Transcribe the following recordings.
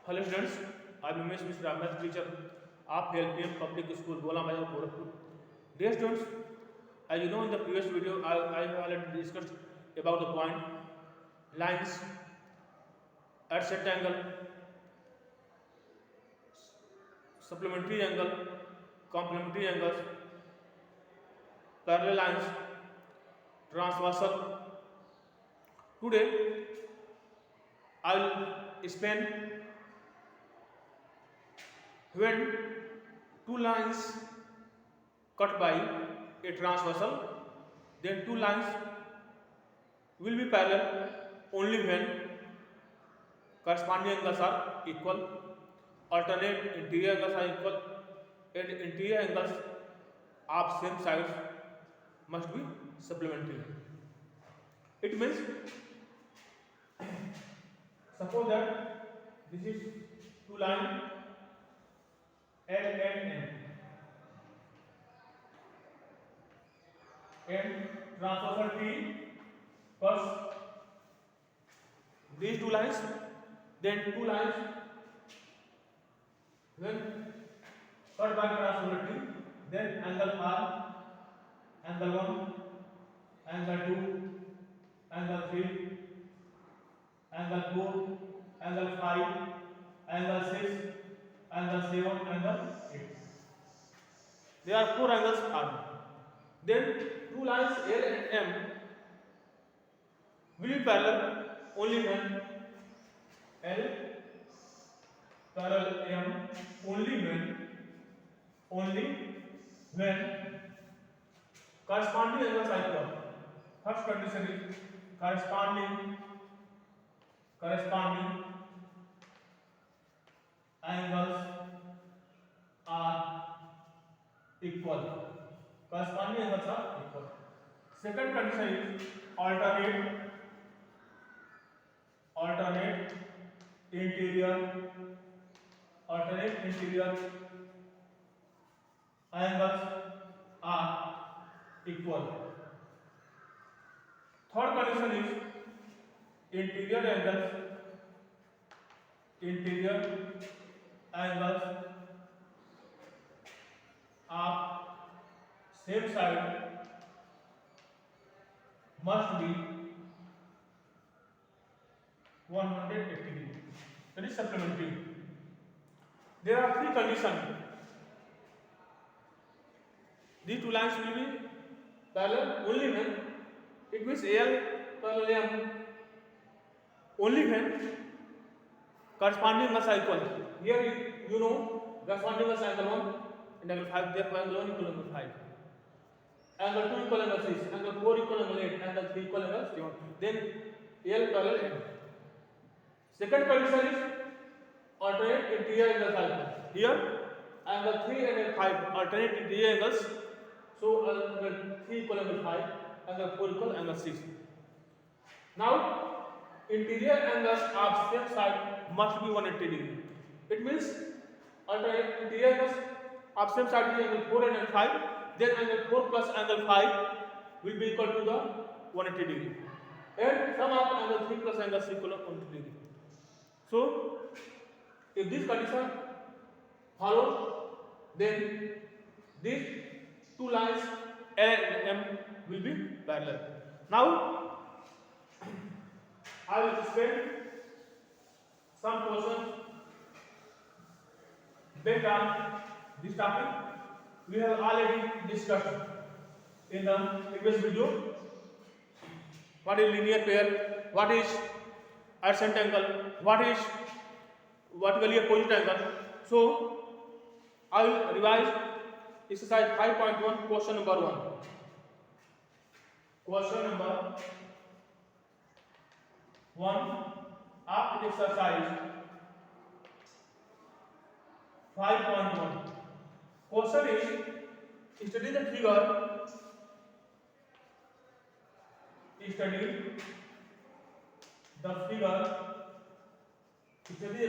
Hello students, I am Umesh Mishra, math teacher of LPM public school गोला बाजार Gorakhpur. Dear students, as you know in the previous video, I have already discussed about the point lines at set angle, supplementary angle, complementary angles, parallel lines, transversal. Today I will explain when two lines cut by a transversal, then two lines will be parallel only when corresponding angles are equal, alternate interior angles are equal, and interior angles of same sides must be supplementary. It means, suppose that this is two line L and N, and transversal T first these two lines, then two lines when cut by transversal T, then angle R, angle 1, angle 2, angle 3, angle 4, angle 5, angle 6, angle 7, angle 8. There are four angles R. Then two lines L and M will be parallel only when L parallel M only when corresponding angles are equal. First condition is corresponding angles are equal. Corresponding angles are equal. Second condition is alternate interior angles are equal. Third condition is interior angles of same side must be 180 degree. That is supplementary. There are three conditions. These two lines will be parallel only when, it means L parallel M only when corresponding angles are equal. Here you know corresponding angles angle 1 and angle 5, therefore angle 1 equal angle 5. Angle 2 equal angle 6, angle 4 equal angle 8, angle 3 equal angle 7. Then L parallel M. Second condition is alternate interior angles are equal. Here angle 3 and angle 5 alternate interior angles, so angle 3 equal angle 5, angle 4 equal angle 6. Now interior angles of same side must be 180 degree. It means alternate interior angles of same side will be angle 4 and angle 5, then angle 4 plus angle 5 will be equal to the 180 degree, and sum of angle 3 plus angle 6 equal to 180 degree. So if this condition follows, then these two lines L and M will be parallel. Now I will explain some questions based on this topic we have already discussed in the previous video. What is linear pair? What is adjacent angle? What is vertically opposite angle? So I will revise exercise 5.1, question number 1. Question number 1 of exercise 5.1. Question is study the figure. Study the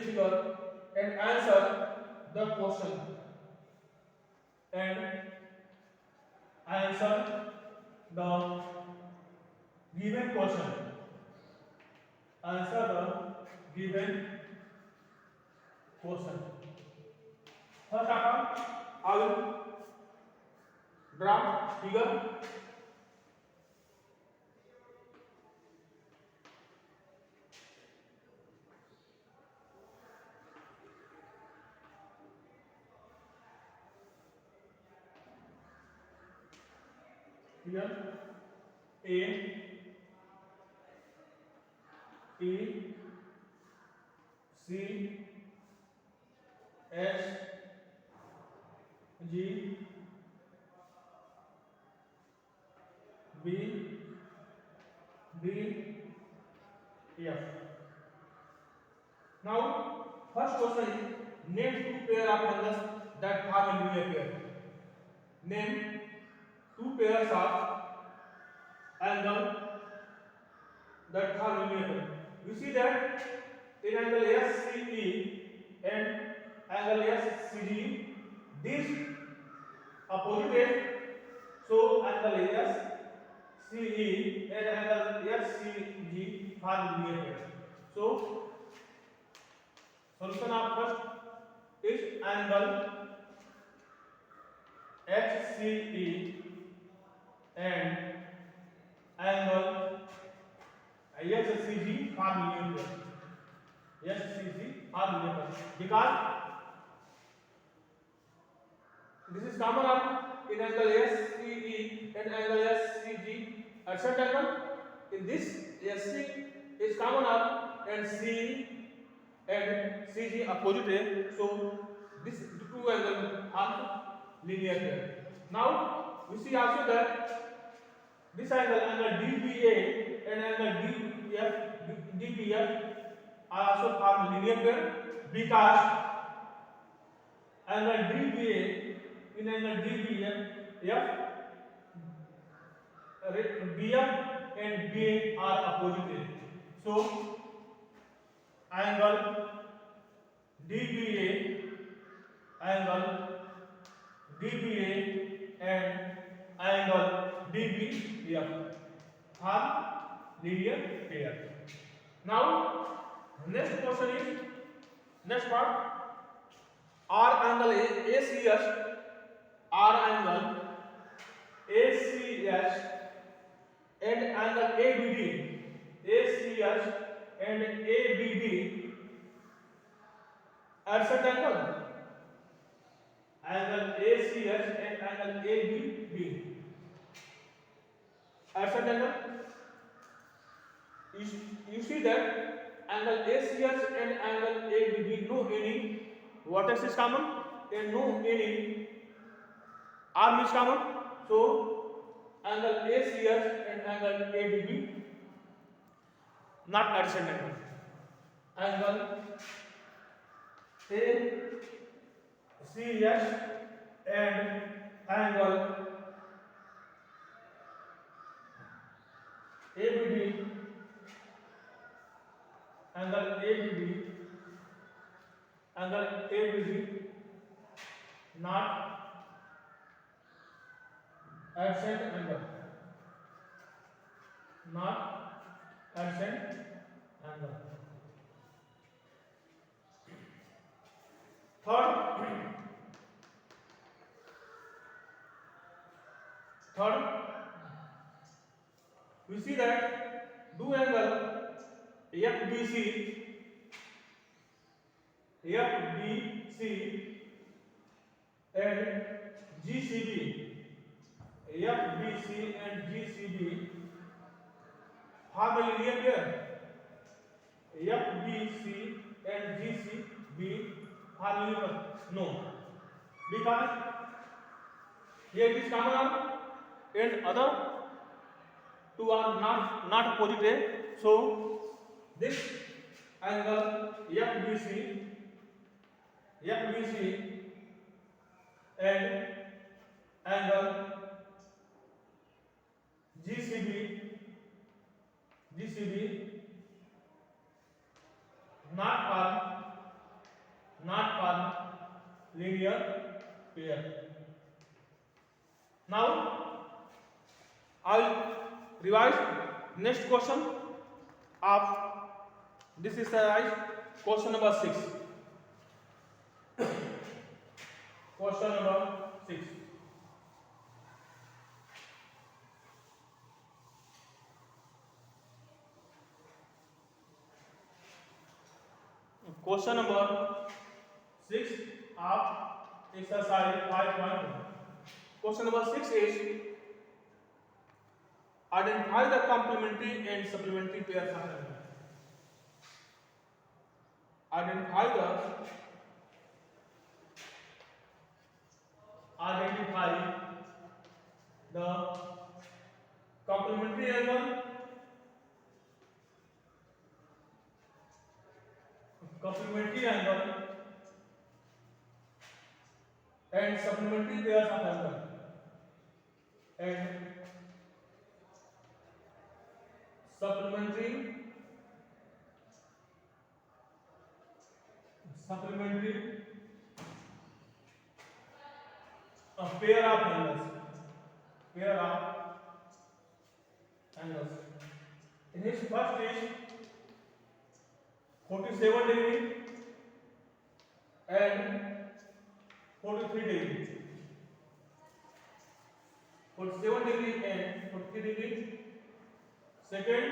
figure and answer the question. The given question. Answer the given question. First of all, I will draw figure. Here A, T, C, H, G, B, D, F. Now, first question is name two pair of angles that form a linear pair. Name two pairs of angle that form a linear pair. You see that in angle SCE and angle SCG, these opposite, so angle SCE and angle SCG form linear pair. So solution of first is angle HCE and angle SCG form linear pair. SCG form linear pair because this is common of in angle SCE and angle SCG at certain angle. In this SC is common of and CE and CG opposite. So this two angle are linear pair. Now we see also that this angle DBA and angle DBF are also form linear pair because angle DBA in angle DBF BF and BA are opposite. So angle DBA and angle DBF are linear pair. Now next question is next part. R angle ACS and angle ABD ACS and ABD at certain angle ACS and angle ABD at certain angle. You see that angle ACS and angle ABD no any vertex is common and no any arm is common. So angle ACS and angle ABD not adjacent angle. Angle ACS and angle ABD not adjacent angle. Not adjacent angle. Third, we see that do angle FBC and GCB. FBC and GCB form a linear pair. FBC and GCB form linear pair. No, because here it is common and other two are not opposite. So this angle FBC and angle GCB not form linear pair. Now I will revise next question of this is question number 6. Question number 6. Question number 6 of exercise 5.1. Question number 6 is identify the complementary and supplementary pairs of angles. Identify the complementary angle and supplementary pairs of angle and supplementary pair of angles. In his first is 47 degree and 43 degree. 47 degree and 43 degree. Second,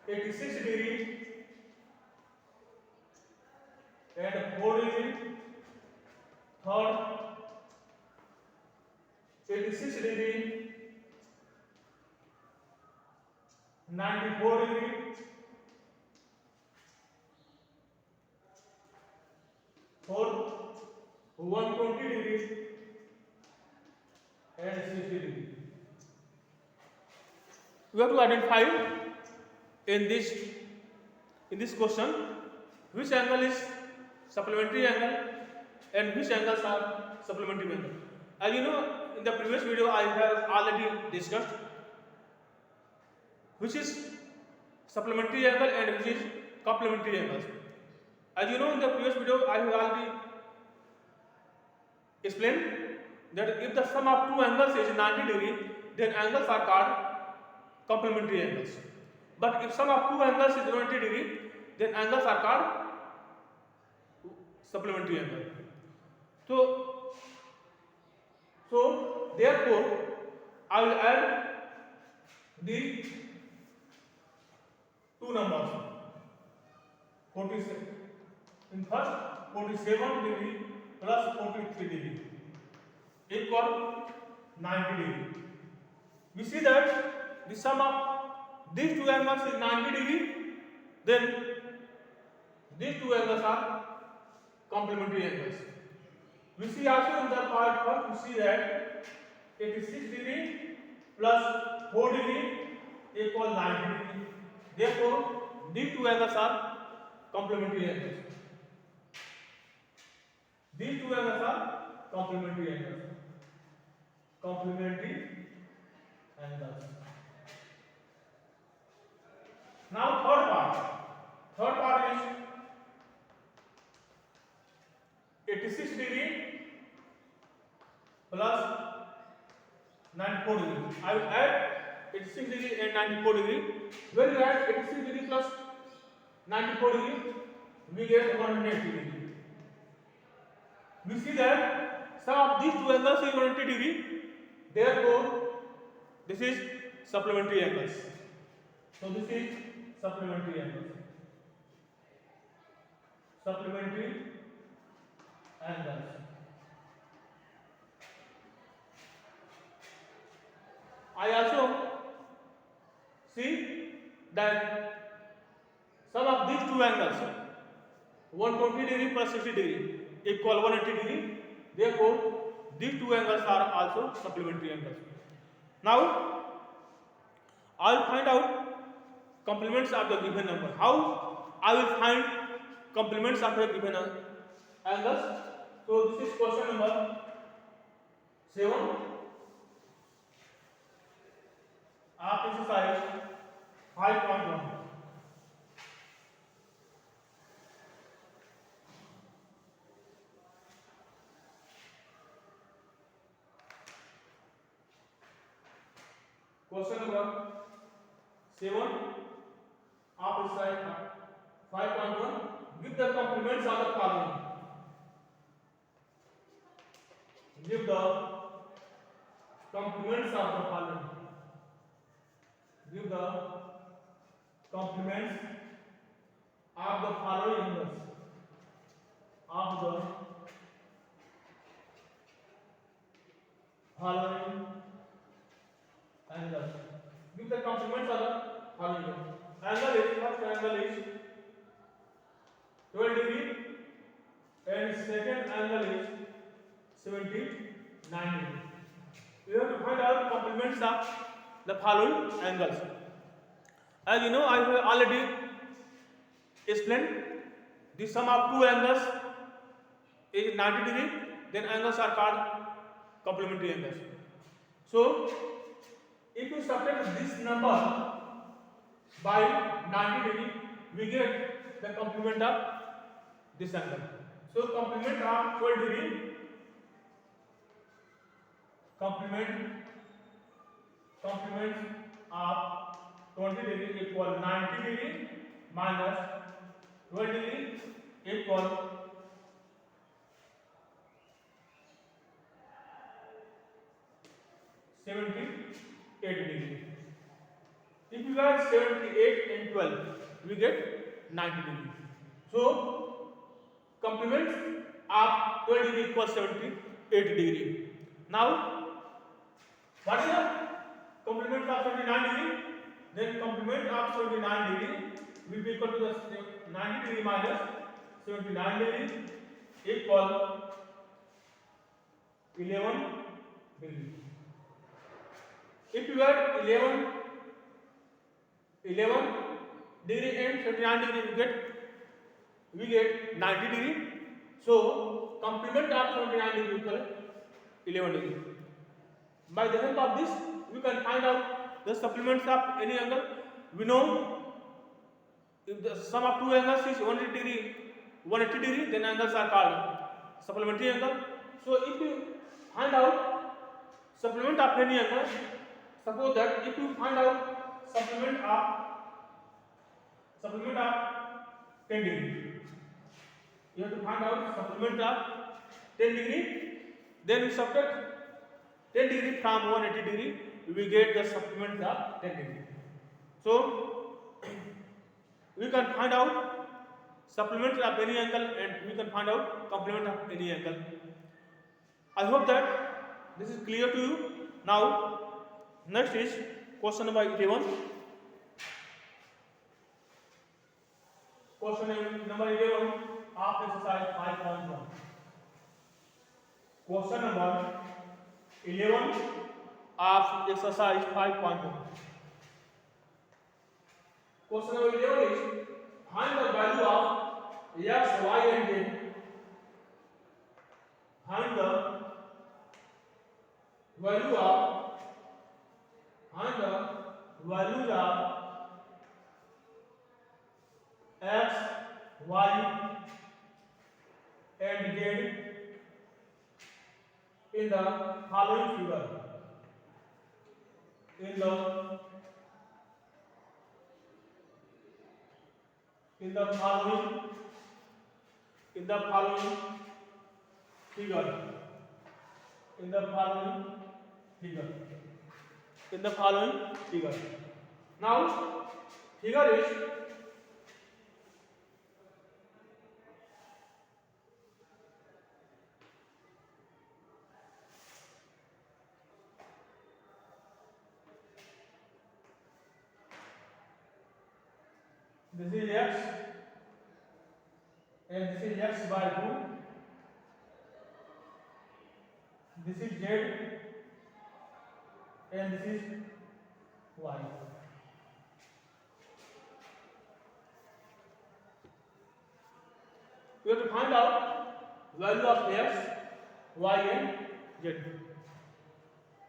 86 degree and 4 degree. Third, 86 degree, 94 degree. Fourth, 120 degree and 60 degree. We have to identify in this question which angle is supplementary angle and which angles are supplementary angle. As you know, in the previous video I have already discussed which is supplementary angle and which is complementary angles. As you know, in the previous video I have already explained that if the sum of two angles is 90 degree, then angles are called complementary angles. But if sum of two angles is 90 degree, then angles are called supplementary angle. So therefore I will add the two numbers. 47 in first 47 degree plus 43 degree equal 90 degree. We see that the sum of these two angles is 90 degree, then these two angles are complementary angles. We see also in the part first, we see that 86 degree plus 4 degree equal 90 degree. Therefore, these two angles are complementary angles. These two angles are complementary angles. Now third part is 86 degree plus 94 degree. I will add 86 degree and 94 degree. When you add 86 degree plus 94 degree, we get 180 degree. We see that sum of these two angles is 180 degree. Therefore, this is supplementary angles. So this is supplementary angles. Supplementary angles. I also see that sum of these two angles 120 degree plus 60 degree equal 180 degree. Therefore, these two angles are also supplementary angles. Now, I will find out complements of the given number. How I will find complements of the given angles? So this is question number 7 of exercise 5.1. Question number 7 of exercise 5.1. Give the complements of the following. Give the complements of the following. Give the complements of the following angles. Of the following angles. Give the complements of the following angles. Angle is, first angle is 12 degree and second angle is 79 degree. You have to find out complements of the following angles. As you know, I have already explained the sum of two angles is 90 degree, then angles are called complementary angles. So, if you subtract this number by 90 degree, we get the complement of this angle. So, complement of 12 degree, complement of 20 degree equal 90 degree minus 12 degree equal 78 degree. If you add 78 and 12, we get 90 degree. So, complements of 12 degree equals 78 degree. Now, what is the complement of 79 degree? Then complement of 79 degree will be equal to the 90 degree minus 79 degree equal 11 degree. If you add 11 degree and 79 degree, we get 90 degree. So, complement of 79 degree equal 11 degree. By the help of this, we can find out the supplements of any angle. We know if the sum of two angles is 180 degree, then angles are called supplementary angle. So, if you find out supplement of any angle, suppose that if you find out supplement of 10 degree, you have to find out supplement of 10 degree, then you subtract 10 degree from 180 degree, we get the supplement of 10 degree. So, we can find out supplement of any angle and we can find out complement of any angle. I hope that this is clear to you. Now, next is question number 11. Question number 11 of exercise 5.1. Question number 11 of exercise 5.1. Question number 11 is find the value of x, y and z. Find the values of x, y and z in the following figure. In the following figure. Now, figure is this is x and this is x by 2. This is z and this is y. We have to find out value of x, y and z.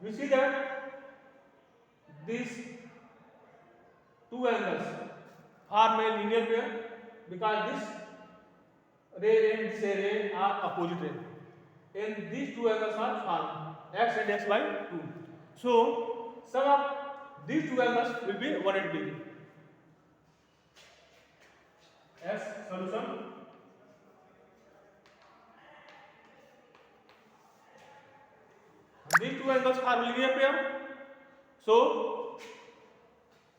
We see that these two angles form a linear pair because this ray and this ray are opposite ray, and these two angles are formed x and x by 2. So, sum of these two angles will be 180 degree. As solution, these two angles are linear pair. So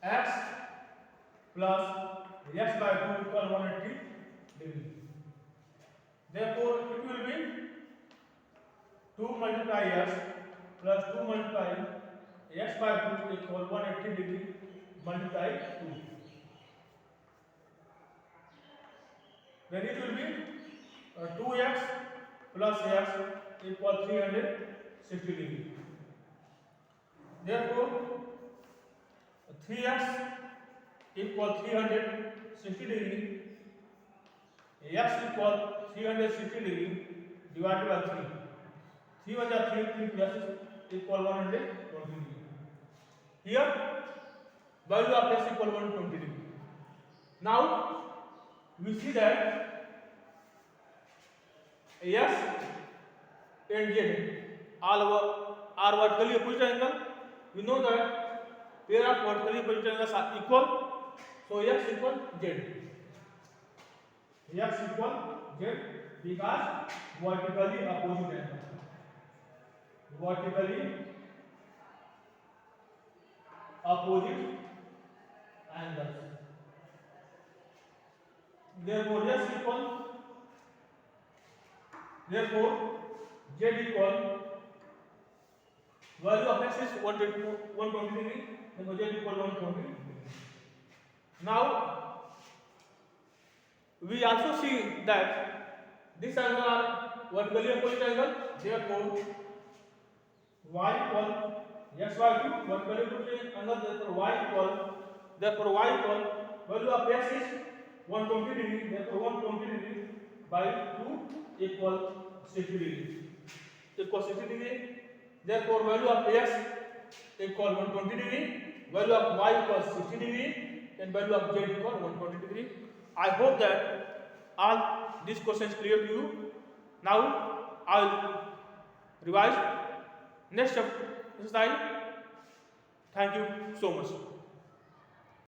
x plus x by 2 equal 180 degree. Therefore, it will be 2 multiply x plus 2 multiply x by 2 equal 180 degree multiply 2. Then it will be 2x plus x equal 360 degree. Therefore, 3x equal 360 degree, x equal 360 degree divided by 3. 3 1 is 3, 3 plus equal 120 degree. Here, value of x equal 120 degree. Now, we see that S and Z all are vertically opposite angle. We know that pair of vertically opposite angles are equal. So x equal z. X equal z because vertically opposite angle. Vertically opposite angles. Therefore z equal value of x is 120 degree. Therefore z equal 120 degree. Now we also see that this angle are vertically opposite angle. Therefore y equal x by 2 vertically opposite angle. Therefore y equal value of x is 120 degree. Therefore 120 degree by 2 equal 60 degree. Equal 60 degree. Therefore value of x equal 120 degree. Value of y equal 60 degree. And value of z equal 120 degree. I hope that all these questions clear to you. Now I will revise next exercise. Thank you so much.